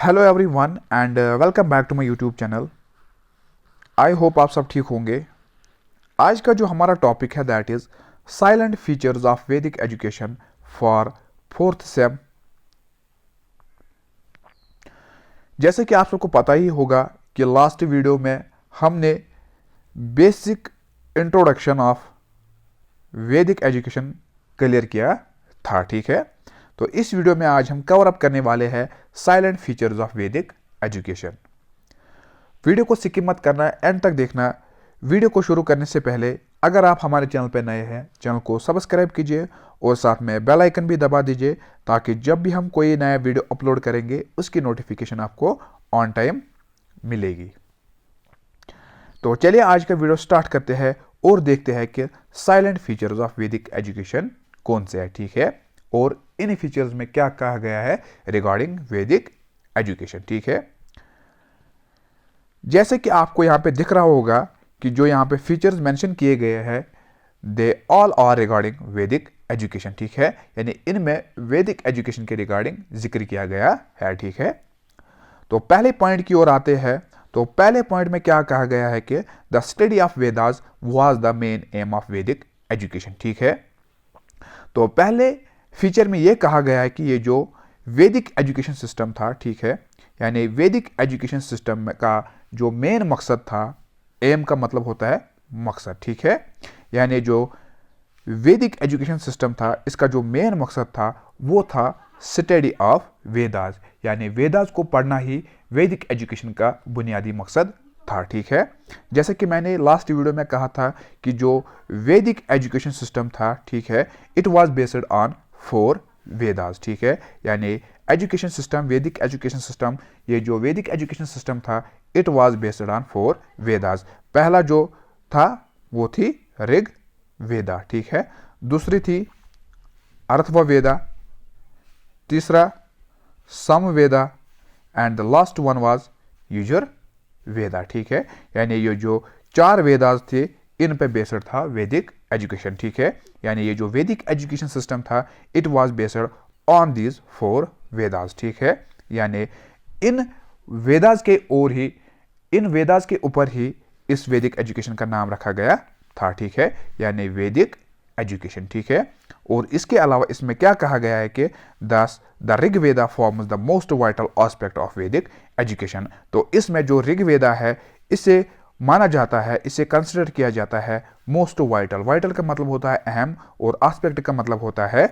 Hello everyone and welcome back to my YouTube channel. I hope आप सब ठीक होंगे। आज का जो हमारा टॉपिक है that is salient features of Vedic education for fourth same. जैसे कि आप सबको पता ही होगा कि लास्ट वीडियो में हमने basic introduction of Vedic education clear किया था, ठीक है। तो इस वीडियो में आज हम कवर अप करने वाले हैं salient features of Vedic education. Video को स्किप मत करना, एंड तक देखना। वीडियो को शुरू करने से पहले अगर आप हमारे चैनल पर नए हैं, चैनल को सब्सक्राइब कीजिए और साथ में बेल आइकन भी दबा दीजिए ताकि जब भी हम कोई नया वीडियो अपलोड करेंगे उसकी नोटिफिकेशन आपको ऑन टाइम मिलेगी। तो चलिए आज का वीडियो स्टार्ट करते हैं और देखते हैं कि salient features of Vedic education कौन से है, ठीक है, और इन फीचर्स में क्या कहा गया है रिगार्डिंग वैदिक एजुकेशन, ठीक है। जैसे कि आपको यहां पे दिख रहा होगा कि जो यहां पे फीचर्स मेंशन किए गए हैं दे ऑल आर रिगार्डिंग वैदिक एजुकेशन, ठीक है, यानी इनमें वैदिक एजुकेशन के रिगार्डिंग जिक्र किया गया है, ठीक है। तो पहले पॉइंट की ओर आते हैं। तो पहले पॉइंट में क्या कहा गया है कि the study of Vedas was the main aim of Vedic education, ठीक है। तो पहले फीचर में यह कहा गया है कि ये जो वैदिक एजुकेशन सिस्टम था, ठीक है, यानी वैदिक एजुकेशन सिस्टम का जो मेन मकसद था, एम का मतलब होता है मकसद, ठीक है, यानी जो वैदिक एजुकेशन सिस्टम था इसका जो मेन मकसद था वो था स्टडी ऑफ वेदास, यानी वेदास को पढ़ना ही वैदिक एजुकेशन का बुनियादी मकसद था, ठीक है। जैसे कि मैंने लास्ट वीडियो में कहा था कि जो वैदिक एजुकेशन सिस्टम था, ठीक है, it was based on 4 Vedas, ठीक है, यानी एजुकेशन सिस्टम, वैदिक एजुकेशन सिस्टम, ये जो वैदिक एजुकेशन सिस्टम था it was based on 4 Vedas. पहला जो था वो थी ऋग वेदा, ठीक है, दूसरी थी अर्थववेदा, तीसरा Samaveda and the last one was Yajur Veda, ठीक है, यानी ये जो 4 वेदास थे इन पे बेस्ड था वैदिक एजुकेशन, ठीक है, यानी ये जो वैदिक एजुकेशन सिस्टम था it was based on these 4 Vedas, ठीक है, यानी इन वेदास के और ही इन वेदास के ऊपर ही इस वैदिक एजुकेशन का नाम रखा गया था, ठीक है, यानी वैदिक एजुकेशन, ठीक है। और इसके अलावा इसमें क्या कहा गया है कि the Rig Veda forms the most vital aspect of Vedic education. तो इसमें जो ऋग वेदा है इसे माना जाता है, इसे कंसिडर किया जाता है मोस्ट वाइटल। वाइटल का मतलब होता है अहम और एस्पेक्ट का मतलब होता है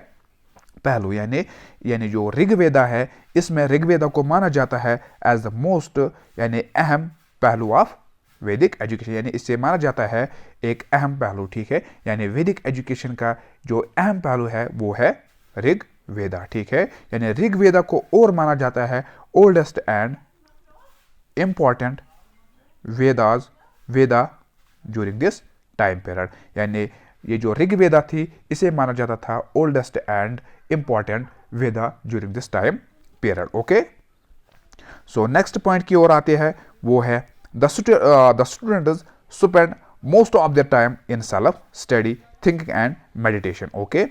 पहलू, यानी जो ऋग्वेदा है इसमें ऋग्वेदा को माना जाता है एज द मोस्ट यानी अहम पहलू ऑफ वैदिक एजुकेशन, यानी इससे माना जाता है एक अहम पहलू, ठीक है, यानी वैदिक एजुकेशन का जो अहम पहलू है वो है ऋग्वेदा, ठीक है, यानी ऋग्वेदा को और माना जाता है oldest and important Veda during this time period, यानी ये जो ऋग्वेदा थी इसे माना जाता था oldest and important Veda during this time period, okay. So next point की ओर आते हैं, वो है the students spend most of their time in self study, thinking and meditation, okay.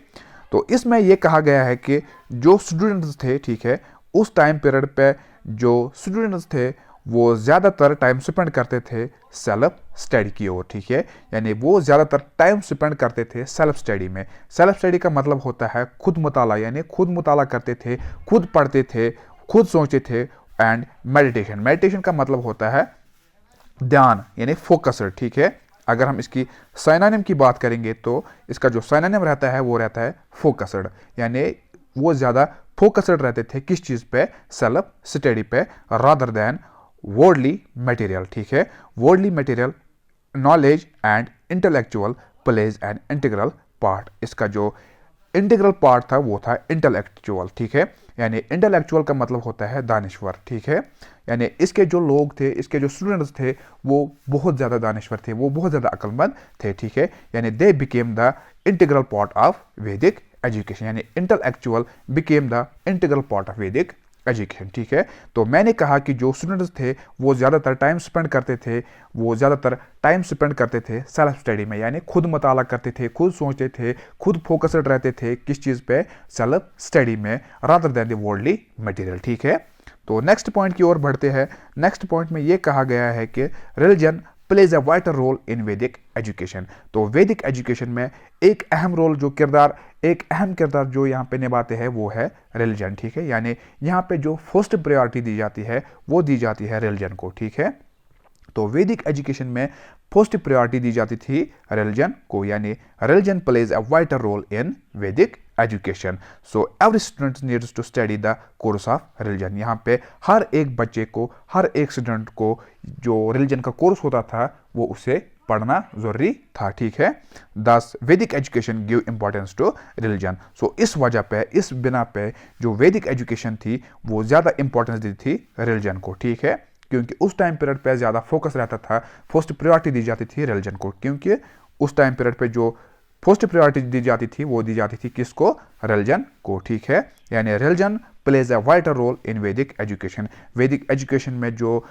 तो इसमें यह कहा गया है कि जो स्टूडेंट्स थे, ठीक है, उस टाइम पीरियड पे जो स्टूडेंट्स थे वो ज़्यादातर टाइम स्पेंड करते थे सेल्फ स्टडी की ओर, ठीक है, यानी वो ज़्यादातर टाइम स्पेंड करते थे सेल्फ स्टडी में। सेल्फ स्टडी का मतलब होता है खुद मुताला, यानी खुद मुताला करते थे, खुद पढ़ते थे, खुद सोचते थे। एंड मेडिटेशन, मेडिटेशन का मतलब होता है ध्यान, यानी फोकस्ड, ठीक है। अगर हम इसकी साइनोनिम की बात करेंगे तो इसका जो साइनोनिम रहता है वो रहता है फोकस्ड, यानी वो ज़्यादा फोकस्ड रहते थे किस चीज़ पे, सेल्फ स्टडी पे, रादर देन वर्ल्डली मटेरियल, ठीक है। Worldly material knowledge and intellectual plays an integral part, इसका जो इंटीग्रल पार्ट था वो था इंटेलेक्चुअल, ठीक है, यानी इंटेलेक्चुअल का मतलब होता है दानिश्वर, ठीक है, यानी इसके जो लोग थे, इसके जो स्टूडेंट्स थे वो बहुत ज़्यादा दानिश्वर थे, वो बहुत ज़्यादा अक्लमंद थे, ठीक है, यानी they became the integral part of Vedic education, यानी intellectual became the integral part of Vedic education, ठीक है। तो मैंने कहा कि जो स्टूडेंट्स थे वो ज़्यादातर टाइम स्पेंड करते थे सेल्फ स्टडी में, यानी खुद मताला करते थे, खुद सोचते थे, खुद फोकस्ड रहते थे किस चीज़ पे, सेल्फ स्टडी में, rather than the worldly material, ठीक है। तो नेक्स्ट पॉइंट की ओर बढ़ते हैं। नेक्स्ट पॉइंट में ये कहा गया है कि religion plays a vital role in वैदिक एजुकेशन। तो वैदिक एजुकेशन में एक अहम किरदार जो यहाँ पे निभाते हैं वो है रिलीजन, ठीक है। यानी यहाँ पे जो फर्स्ट प्रायोरिटी दी जाती है वो दी जाती है रिलीजन को, ठीक है। तो वैदिक एजुकेशन में फर्स्ट प्रायोरिटी दी जाती थी रिलीजन को, यानी religion plays a vital role in वैदिक education. So every student needs to study the course of religion. यहाँ पे हर एक बच्चे को, हर एक स्टूडेंट को जो रिलीजन का कोर्स होता था वो उसे पढ़ना जरूरी था, ठीक है। This Vedic education give importance to religion. So इस वजह पे, इस बिना पे जो वैदिक एजुकेशन थी वो ज़्यादा इंपॉर्टेंस दी थी रिलीजन को, ठीक है, क्योंकि उस टाइम पीरियड पे ज़्यादा फोकस रहता था, फर्स्ट प्रायोरिटी दी जाती थी रिलीजन को, क्योंकि उस टाइम पीरियड पे जो फर्स्ट प्रायोरिटी दी जाती थी वो दी जाती थी किसको, रिलीजन को, ठीक है। यानी religion plays a vital role in वैदिक एजुकेशन। वैदिक एजुकेशन में जो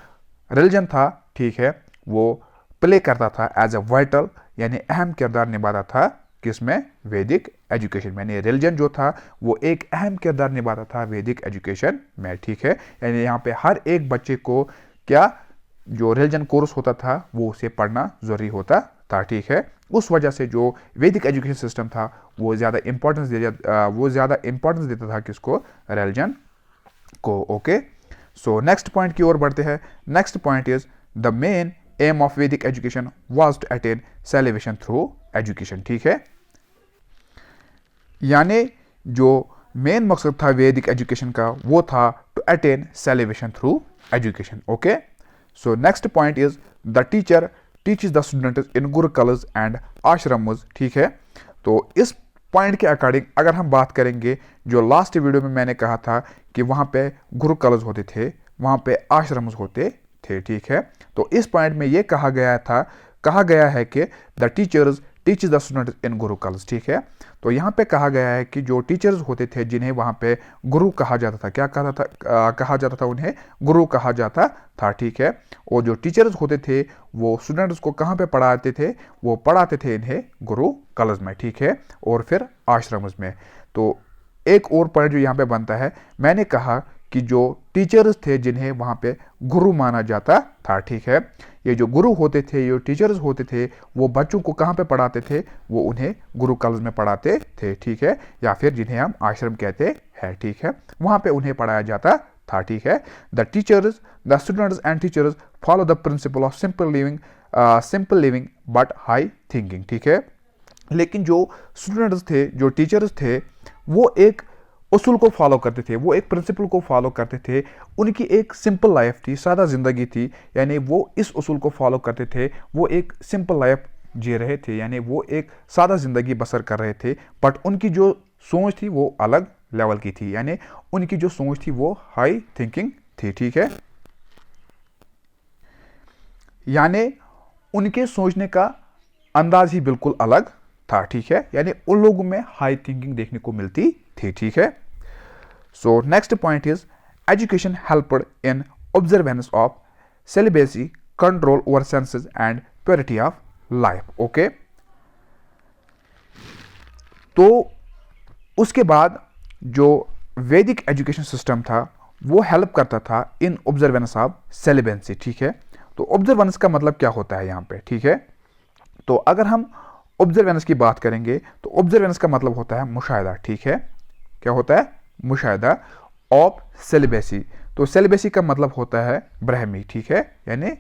रिलीजन था, ठीक है, वो प्ले करता था एज अ वाइटल, यानी अहम किरदार निभाता था किसमें, वैदिक एजुकेशन में। यानी रिलीजन जो था वो एक अहम किरदार निभाता था वैदिक एजुकेशन में, ठीक है। यानी यहाँ पे हर एक बच्चे को क्या, जो रिलीजन कोर्स होता था वो उसे पढ़ना जरूरी होता था, ठीक है। उस वजह से जो वैदिक एजुकेशन सिस्टम था वो ज़्यादा इंपॉर्टेंस देता था किसको, रिलीजन को, ओके। सो नेक्स्ट पॉइंट की ओर बढ़ते हैं। Next point is the main aim of Vedic education was to attain celebration through education, ठीक है। यानी जो मेन मकसद था वैदिक एजुकेशन का वो था to attain celebration through education, okay. So next point is the teacher teaches the students in gurukuls and ashrams, ठीक है। तो इस पॉइंट के अकॉर्डिंग अगर हम बात करेंगे, जो लास्ट वीडियो में मैंने कहा था कि वहाँ पे गुरुकुल्स होते थे, वहाँ पे आश्रम्स होते थे, ठीक है। तो इस पॉइंट में ये कहा गया है कि the teachers teaches the students in gurukuls, ठीक है। तो यहाँ पे कहा गया है कि जो टीचर्स होते थे जिन्हें वहाँ पे गुरु कहा जाता था, क्या कहा जाता था उन्हें गुरु कहा जाता था, ठीक है। और जो टीचर्स होते थे वो स्टूडेंट्स को कहाँ पे पढ़ाते थे, वो पढ़ाते थे इन्हें गुरुकुल्स में, ठीक है, और फिर आश्रम्स में। तो एक और पॉइंट जो यहाँ पे बनता है, मैंने कहा कि जो टीचर्स थे जिन्हें वहाँ पे गुरु माना जाता था, ठीक है, ये जो गुरु होते थे, ये टीचर्स होते थे, वो बच्चों को कहाँ पे पढ़ाते थे, वो उन्हें गुरुकुल्स में पढ़ाते थे, ठीक है, या फिर जिन्हें हम आश्रम कहते हैं, ठीक है, वहाँ पे उन्हें पढ़ाया जाता था, ठीक है। The students and teachers follow the principle of simple living but high thinking, ठीक है। लेकिन जो स्टूडेंट्स थे, जो टीचर्स थे, वो एक उसूल को फॉलो करते थे, वो एक प्रिंसिपल को फॉलो करते थे। उनकी एक सिंपल लाइफ थी, सादा ज़िंदगी थी, यानी वो इस उसूल को फॉलो करते थे, वो एक सिंपल लाइफ जी रहे थे, यानी वो एक सादा ज़िंदगी बसर कर रहे थे। बट उनकी जो सोच थी वो अलग लेवल की थी, यानी उनकी जो सोच थी वो हाई थिंकिंग थी, ठीक है। यानी उनके सोचने का अंदाज ही बिल्कुल अलग था, ठीक है। यानी उन लोगों में हाई थिंकिंग देखने को मिलती थी, ठीक है। सो next point is education helped in observance of celibacy, control over senses and purity of life, okay. तो उसके बाद जो वैदिक एजुकेशन सिस्टम था वो हेल्प करता था इन ऑब्जर्वेंस ऑफ सेलिबेंसी, ठीक है। तो ऑब्जर्वेंस का मतलब क्या होता है यहाँ पे, ठीक है। तो अगर हम ऑब्जर्वेंस की बात करेंगे तो ऑब्जर्वेंस का मतलब होता है मुशाहिदा, ठीक है। क्या होता है, मुशाहिदा ऑफ सेलिबेसी। तो सेलिबेसी का मतलब होता है ब्रह्मी, ठीक है, यानी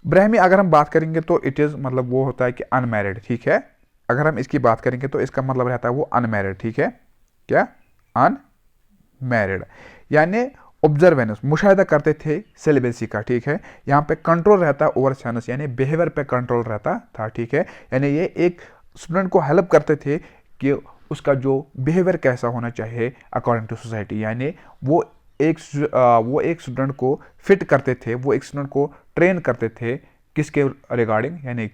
ब्रह्मी अगर हम बात करेंगे तो इट इज मतलब वो होता है कि अनमैरिड, ठीक है। अगर हम इसकी बात करेंगे तो इसका मतलब रहता है वो अनमैरिड, ठीक है, क्या, अनमैरिड। यानी ऑब्जर्वेंस मुशाहिदा करते थे सेलिबेसी का, ठीक है। यहाँ पे कंट्रोल रहता है ओवर सेंस, यानी बिहेवियर पे कंट्रोल रहता था, ठीक है। यानी ये एक स्टूडेंट को हेल्प करते थे कि उसका जो बिहेवियर कैसा होना चाहिए अकॉर्डिंग टू सोसाइटी, यानी वो एक स्टूडेंट को फिट करते थे, वो एक स्टूडेंट को ट्रेन करते थे किसके रिगार्डिंग, यानी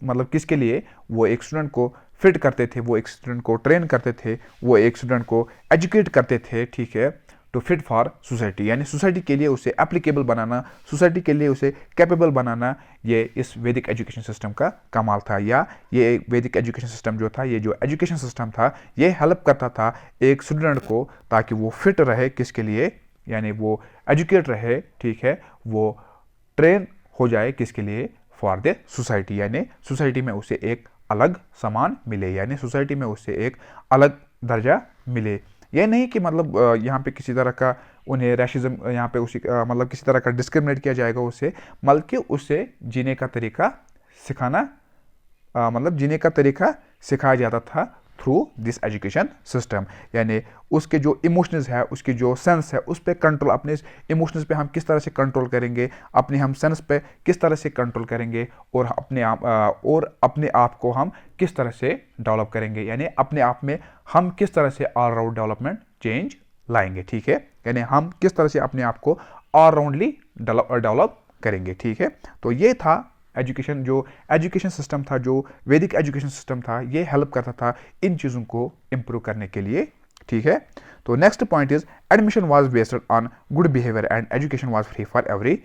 मतलब किसके लिए, वो एक स्टूडेंट को फिट करते थे, वो एक स्टूडेंट को ट्रेन करते थे, वो एक स्टूडेंट को एजुकेट करते थे, ठीक है, टू फिट फॉर सोसाइटी, यानी सोसाइटी के लिए उसे एप्लीकेबल बनाना, सोसाइटी के लिए उसे कैपेबल बनाना, ये इस वैदिक एजुकेशन सिस्टम का कमाल था। या ये वैदिक एजुकेशन सिस्टम जो था, ये जो एजुकेशन सिस्टम था, ये हेल्प करता था एक स्टूडेंट को ताकि वो फिट रहे किसके लिए, यानी वो एजुकेट रहे, ठीक है, वो ट्रेन हो जाए किसके लिए, फॉर द सोसाइटी, यानी सोसाइटी में उसे एक अलग सम्मान मिले, यानी सोसाइटी में उसे एक अलग दर्जा मिले। यह नहीं कि मतलब यहाँ पे किसी तरह का उन्हें रैशिज्म, यहाँ पे उसी मतलब किसी तरह का डिस्क्रिमिनेट किया जाएगा उससे, बल्कि उससे जीने का तरीका सिखाना, मतलब जीने का तरीका सिखाया जाता था थ्रू दिस एजुकेशन सिस्टम। यानी उसके जो इमोशंस है, उसकी जो सेंस है, उस पर कंट्रोल, अपने इमोशंस पे हम किस तरह से कंट्रोल करेंगे, अपने हम सेंस पे किस तरह से कंट्रोल करेंगे, और अपने आप को हम किस तरह से डेवलप करेंगे, यानी अपने आप में हम किस तरह से ऑल राउंड डेवलपमेंट चेंज लाएंगे, ठीक है, यानी हम किस तरह से अपने आप को ऑल राउंडली डेवलप करेंगे, ठीक है। तो ये था एजुकेशन, जो एजुकेशन सिस्टम था, जो वैदिक एजुकेशन सिस्टम था, ये हेल्प करता था इन चीज़ों को इम्प्रूव करने के लिए, ठीक है। तो next point is admission was based on good behaviour and education was free for every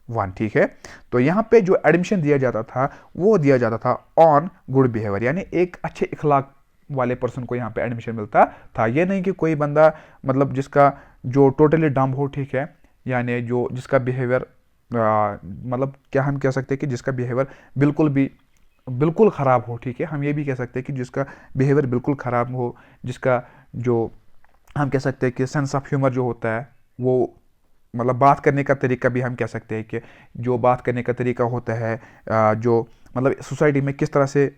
one, ठीक है। तो यहाँ पे जो एडमिशन दिया जाता था वो दिया जाता था ऑन गुड बिहेवियर, यानी एक अच्छे इखलाक वाले पर्सन को यहाँ पे एडमिशन मिलता था। ये नहीं कि कोई बंदा मतलब जिसका जो टोटली डम्ब हो, ठीक है, यानी जो जिसका बिहेवियर मतलब क्या हम कह सकते हैं कि जिसका बिहेवियर बिल्कुल ख़राब हो, ठीक है, हम ये भी कह सकते हैं कि जिसका बिहेवियर बिल्कुल ख़राब हो, जिसका जो हम कह सकते हैं कि सेंस ऑफ ह्यूमर जो होता है, वो मतलब बात करने का तरीका भी हम कह सकते हैं कि जो बात करने का तरीका होता है, जो मतलब सोसाइटी में किस तरह से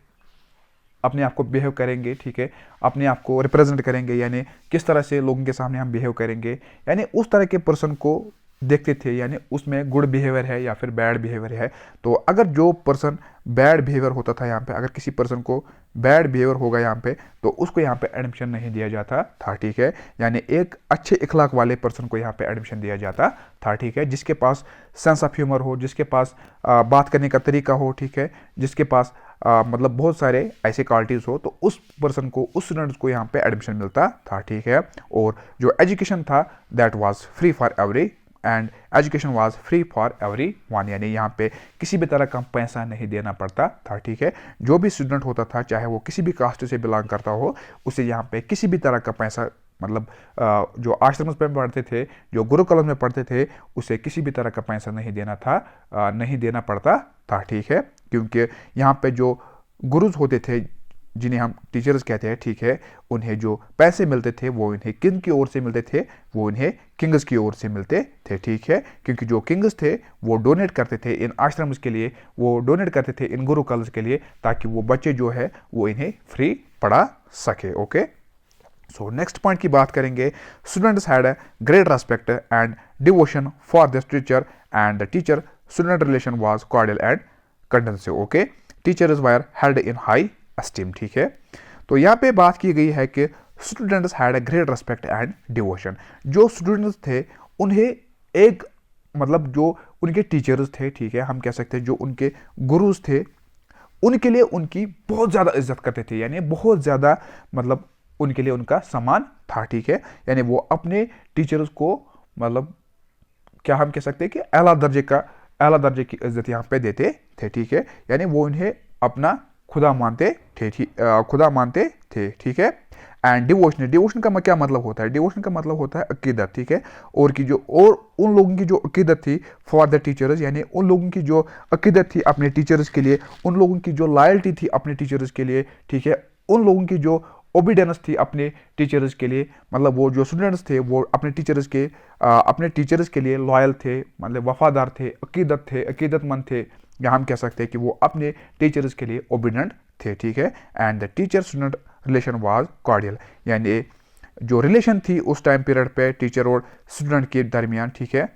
अपने आप को बिहेव करेंगे, ठीक है, अपने आप को रिप्रेजेंट करेंगे, यानी किस तरह से लोगों के सामने हम बिहेव करेंगे, यानी उस तरह के पर्सन को देखते थे, यानी उसमें गुड बिहेवियर है या फिर बैड बिहेवियर है। तो अगर जो पर्सन बैड बिहेवियर होता था यहाँ पे, अगर किसी पर्सन को बैड बिहेवियर होगा यहाँ पे, तो उसको यहाँ पे एडमिशन नहीं दिया जाता था, ठीक है, यानी एक अच्छे इखलाक वाले पर्सन को यहाँ पे एडमिशन दिया जाता था, ठीक है, जिसके पास सेंस ऑफ ह्यूमर हो, जिसके पास बात करने का तरीका हो, ठीक है, जिसके पास मतलब बहुत सारे ऐसे क्वालिटीज़ हो, तो उस पर्सन को, उस स्टूडेंट्स को यहाँ पे एडमिशन मिलता था, ठीक है। और जो एजुकेशन था that was free for every and education was free for every one, यानी यहाँ पे किसी भी तरह का पैसा नहीं देना पड़ता था, ठीक है। जो भी स्टूडेंट होता था, चाहे वो किसी भी कास्ट से बिलोंग करता हो, उसे यहाँ पे किसी भी तरह का पैसा, मतलब जो आश्रम में पढ़ते थे, जो गुरुकुलम में पढ़ते थे, उसे किसी भी तरह का पैसा नहीं देना था, नहीं देना पड़ता था, ठीक है, क्योंकि यहाँ पे जो गुरुज होते थे, जिन्हें हम टीचर्स कहते हैं, ठीक है, उन्हें जो पैसे मिलते थे वो इन्हें किंग की ओर से मिलते थे, वो इन्हें किंग्स की ओर से मिलते थे, ठीक है, क्योंकि जो किंग्स थे वो डोनेट करते थे इन आश्रम्स के लिए, वो डोनेट करते थे इन गुरुकुल्स के लिए, ताकि वो बच्चे जो है वो इन्हें फ्री पढ़ा सके, ओके। सो नेक्स्ट पॉइंट की बात करेंगे, students had a great respect and devotion for this teacher and the teacher student relation was cordial and conducive, okay, teachers were held in high esteem, ठीक है। तो यहाँ पे बात की गई है कि students had a great respect and devotion, जो स्टूडेंट्स थे उन्हें एक मतलब जो उनके टीचर्स थे, ठीक है, हम कह सकते हैं जो उनके गुरुज थे, उनके लिए उनकी बहुत ज़्यादा इज्जत करते थे, यानी बहुत ज़्यादा मतलब उनके लिए उनका सम्मान था, ठीक है, यानी वो अपने टीचर्स को मतलब क्या हम कह सकते हैं कि आला दर्जे की इज्जत यहाँ पे देते थे, ठीक है, यानी वो उन्हें अपना खुदा मानते थे, ठीक है। एंड डिवोशन का क्या मतलब होता है, डिवोशन का मतलब होता है अकीदत, ठीक है, और उन लोगों की जो अकीदत थी फॉर द टीचर्स, यानी उन लोगों की जो अकीदत थी अपने टीचर्स के लिए, उन लोगों की जो लॉयल्टी थी अपने टीचर्स के लिए, ठीक है, उन लोगों की जो ओबीडियंस थी अपने टीचर्स के लिए, मतलब वो जो स्टूडेंट्स थे वो अपने टीचर्स के लिए लॉयल थे, मतलब वफादार थे, अकीदतमंद थे, या हम कह सकते हैं कि वो अपने टीचर्स के लिए ओबीडियंट थे, ठीक है। And the teacher student relation was cordial, यानी जो रिलेशन थी उस टाइम पीरियड पे टीचर और स्टूडेंट के दरमियान, ठीक है,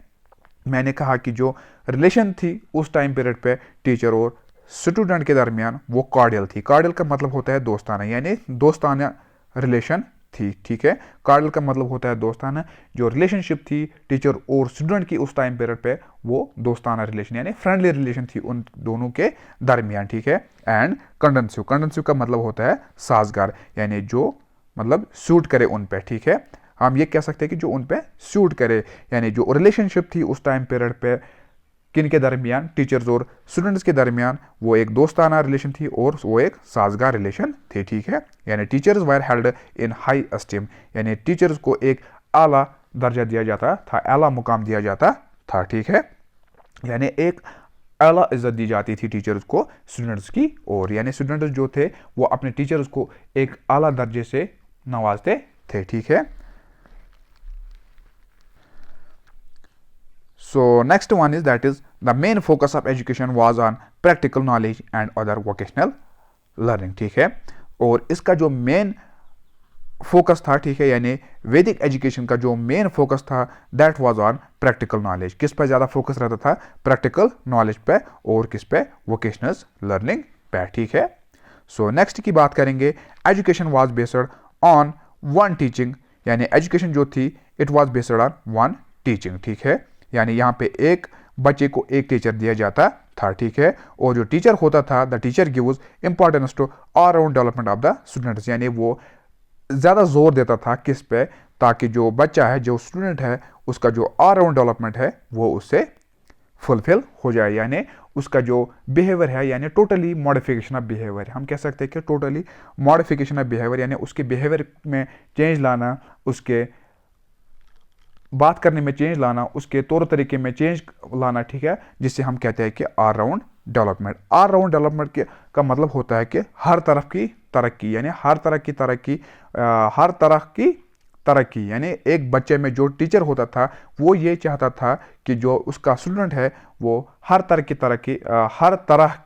मैंने कहा कि जो रिलेशन थी उस टाइम पीरियड पे टीचर और स्टूडेंट के दरमियान वो कॉर्डियल थी। कॉर्डियल का मतलब होता है दोस्ताना, यानी दोस्ताना रिलेशन थी, ठीक है। कार्डियल का मतलब होता है दोस्ताना। जो रिलेशनशिप थी टीचर और स्टूडेंट की उस टाइम पीरियड पे वो दोस्ताना रिलेशन यानी फ्रेंडली रिलेशन थी उन दोनों के दरमियान, ठीक है। एंड कंडेंसिव, कंडेंसिव का मतलब होता है साजगार, यानी जो मतलब सूट करे उन पे, ठीक है। हम ये कह सकते हैं कि जो उन पे सूट करे, यानी जो रिलेशनशिप थी उस टाइम पीरियड पे किन के दरमियान, टीचर्स और स्टूडेंट्स के दरमियान, वो एक दोस्ताना रिलेशन थी और वो एक साजगार रिलेशन थी, ठीक है। यानी teachers were held in high esteem, यानी टीचर्स को एक आला दर्जा दिया जाता था, आला मुकाम दिया जाता था, ठीक है। यानी एक आला इज्जत दी जाती थी टीचर्स को स्टूडेंट्स की, और यानी स्टूडेंट्स जो थे वो अपने टीचर्स को एक आला दर्जे से नवाजते थे, ठीक है। So next one is that is the main focus of education was on practical knowledge and other vocational learning, ठीक है। और इसका जो मेन फोकस था, ठीक है, यानी वैदिक एजुकेशन का जो मेन फोकस था that was on practical knowledge. किस पर ज़्यादा फोकस रहता था? प्रैक्टिकल नॉलेज पे, और किस पे? वोकेशनल लर्निंग पे, ठीक है। सो नेक्स्ट की बात करेंगे, education was based on one teaching, यानी एजुकेशन जो थी it was based on one teaching, ठीक है। यानी यहाँ पे एक बच्चे को एक टीचर दिया जाता था, ठीक है। और जो टीचर होता था the teacher gives importance to all round development of the students, यानी वो ज़्यादा जोर देता था किस पे? ताकि जो बच्चा है, जो स्टूडेंट है, उसका जो ऑल राउंड डेवलपमेंट है वो उससे फुलफिल हो जाए, यानी उसका जो बिहेवियर है, यानी टोटली मॉडिफिकेशन ऑफ बिहेवियर, हम कह सकते हैं कि टोटली मॉडिफिकेशन ऑफ बिहेवियर, यानी उसके बिहेवियर में चेंज लाना, उसके बात करने में चेंज लाना, उसके तौर तरीके में चेंज लाना, ठीक है, जिससे हम कहते हैं कि all round development. All round development का मतलब होता है कि हर तरफ की तरक्की, यानी हर तरह की तरक्की, हर तरह की तरक्की, यानी एक बच्चे में जो टीचर होता था वो ये चाहता था कि जो उसका स्टूडेंट है वो हर तरह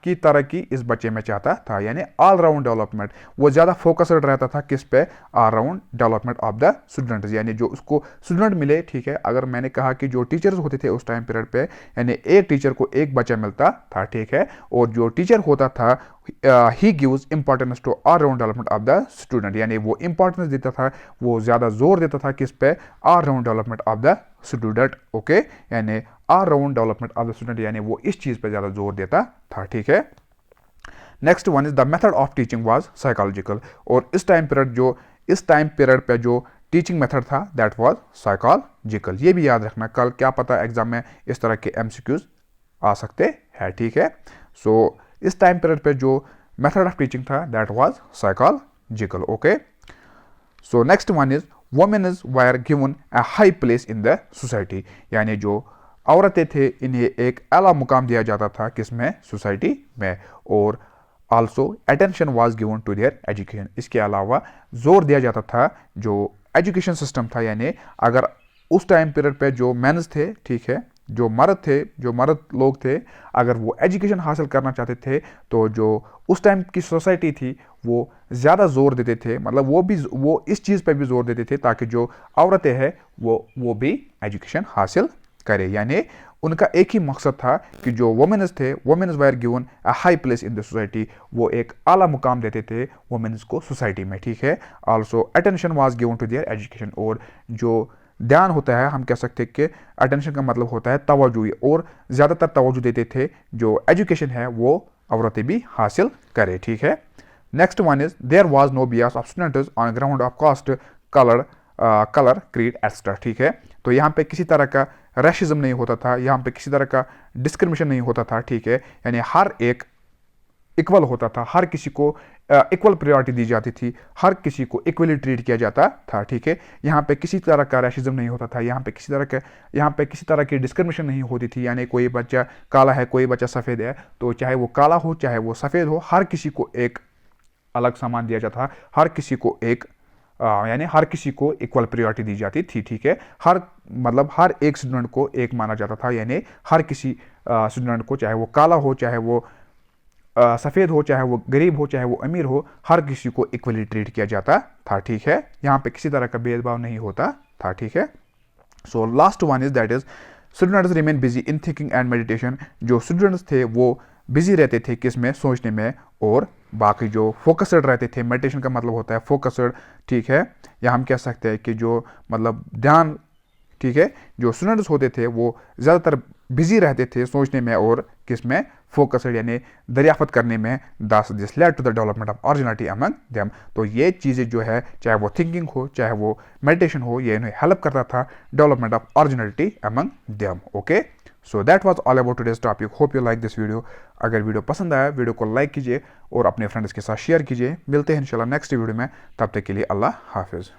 की तरक्की इस बच्चे में चाहता था, यानी ऑल राउंड डेवलपमेंट। वो ज़्यादा फोकस्ड रहता था किस पे? All round development of the students, यानी जो उसको स्टूडेंट मिले, ठीक है। अगर मैंने कहा कि जो टीचर्स होते थे उस टाइम पीरियड पे, यानी एक टीचर को एक बच्चा मिलता था, ठीक है। और जो टीचर होता था he gives importance to all round development of the student, यानी वो इंपॉर्टेंस देता था, वो ज़्यादा जोर देता था किस पे? All round development of the student, okay. यानी all round development of the student, यानी वो इस चीज़ पे ज़्यादा जोर देता था, ठीक है। Next one is the method of teaching was psychological, और इस टाइम पीरियड पे जो टीचिंग मेथड था दैट वाज साइकोलॉजिकल। ये भी याद रखना, कल क्या पता एग्जाम में इस तरह के एमसीक्यूज आ सकते हैं, ठीक है। सो इस टाइम पीरियड पे जो मेथड ऑफ टीचिंग था that was psychological, okay. So next one is women were given a high place in the society, यानी जो औरतें थे इन्हें एक आला मुकाम दिया जाता था किसमें? सोसाइटी में। और also attention was given to their education, इसके अलावा जोर दिया जाता था जो एजुकेशन सिस्टम था, यानी अगर उस टाइम पीरियड पे जो मेंस थे, ठीक है, जो मर्द लोग थे, अगर वो एजुकेशन हासिल करना चाहते थे तो जो उस टाइम की सोसाइटी थी वो ज़्यादा जोर देते थे, मतलब वो इस चीज़ पे भी जोर देते थे ताकि जो औरतें हैं वो भी एजुकेशन हासिल करे। यानी उनका एक ही मकसद था कि जो वुमेन्स थे, women's were given a high place in the society, वो एक आला मुकाम देते थे वुमेन्स को सोसाइटी में, ठीक है। Also attention was given to their education, और जो ध्यान होता है, हम कह सकते हैं कि अटेंशन का मतलब होता है तवज्जो, और ज़्यादातर तवज्जो देते थे जो एजुकेशन है वो औरतें भी हासिल करें, ठीक है। Next one is there was no bias of students on ground of caste, colour creed extra, ठीक है। तो यहाँ पे किसी तरह का रेसिज्म नहीं होता था, यहाँ पे किसी तरह का डिस्क्रिमिनेशन नहीं होता था, ठीक है। यानी हर एक इक्वल होता था, हर किसी को इक्वल प्रायोरिटी दी जाती थी, हर किसी को इक्वली ट्रीट किया जाता था, ठीक है। यहाँ पे किसी तरह का रेसिज्म नहीं होता था, यहाँ पे किसी तरह की डिस्क्रिमिनेशन नहीं होती थी, यानी कोई बच्चा काला है, कोई बच्चा सफ़ेद है, तो चाहे वो काला हो चाहे वो सफ़ेद हो, हर किसी को एक अलग सामान दिया जाता था, हर किसी को इक्वल प्रायोरिटी दी जाती थी, ठीक है। हर एक स्टूडेंट को एक माना जाता था, यानी हर किसी स्टूडेंट को, चाहे वो काला हो चाहे वो सफ़ेद हो, चाहे वो गरीब हो चाहे वो अमीर हो, हर किसी को इक्वली ट्रीट किया जाता था, ठीक है। यहाँ पे किसी तरह का भेदभाव नहीं होता था, ठीक है। So last one is that is students remain busy in thinking and meditation, जो स्टूडेंट्स थे वो बिजी रहते थे किस में, सोचने में, और बाकी जो फोकस्ड रहते थे, मेडिटेशन का मतलब होता है फोकस्ड, ठीक है, या हम कह सकते हैं कि जो मतलब ध्यान, ठीक है, जो स्टूडेंट्स होते थे वो ज़्यादातर बिजी रहते थे सोचने में और किस में, फोकस्ड, यानी दरियाफ्त करने में। This led to the development of originality among them. तो ये चीज़ें जो है, चाहे वो थिंकिंग हो, चाहे वो मेडिटेशन हो, ये इन्हें हेल्प करता था development of originality among them. Okay, so that was all about today's topic. Hope you like this video. अगर वीडियो पसंद आया, वीडियो को लाइक कीजिए और अपने फ्रेंड्स के साथ शेयर कीजिए। मिलते हैं इंशाल्लाह नेक्स्ट वीडियो में, तब तक के लिए अल्लाह हाफिज़।